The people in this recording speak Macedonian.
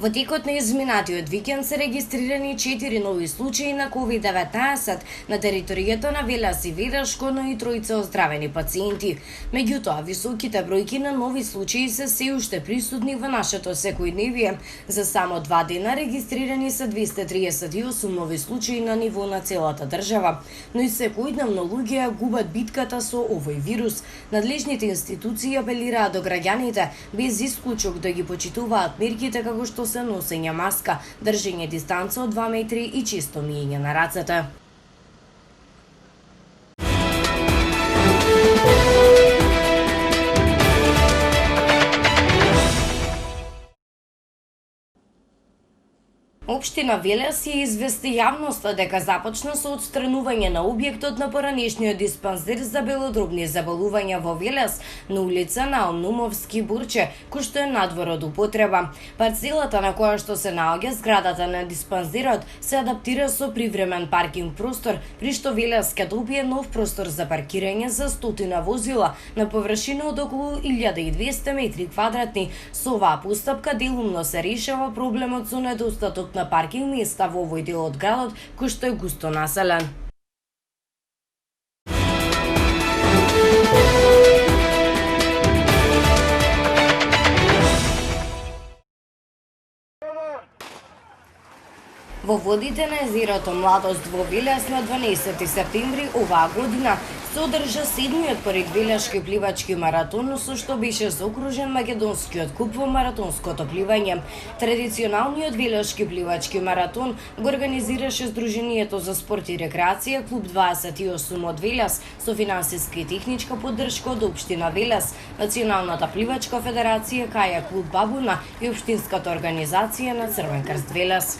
Во текот на изминатиот викенд се регистрирани 4 нови случаи на COVID-19 на територијата на Велес и Ведашко, но и тројца оздравени пациенти. Меѓутоа, високите бројки на нови случаи се уште присутни во нашето секојдневие. За само 2 дена регистрирани се 238 нови случаи на ниво на целата држава, но и секојдневно луѓе губат битката со овој вирус. Надлежните институции апелираат до граѓаните без исклучок да ги почитуваат мерките како што се носење маска, држење дистанца од 2 метри и често миење на рацете. Општина Велес ја извести јавноста дека започна со отстранување на објектот на поранешниот диспансер за белодробни заболувања во Велес на улица Наумовски Бурче, кој што е надвор од употреба. Парцелата на која што се наоѓа зградата на диспансерот се адаптира со привремен паркинг простор, при што Велес ќе добие нов простор за паркирање за 100 возила на површина од околу 1200 метри квадратни. Со оваа постапка делумно се решава проблемот со недостаток на паркинг места во овој дел од градот, кој што е густо населен. Во водите на езерото Младост во Велес на 12 септември оваа година се одржа 7-миот поред Велешки пливачки маратон, со што беше заокружен македонскиот куп во маратонското пливање. Традиционалниот Велешки пливачки маратон го организираше Сдруженијето за спорт и рекреација Клуб 28 од Велес со финансиска и техничка поддршка од општина Велес, Националната пливачка федерација Каја Клуб Бабуна и општинската организација на Црвен крст Велес.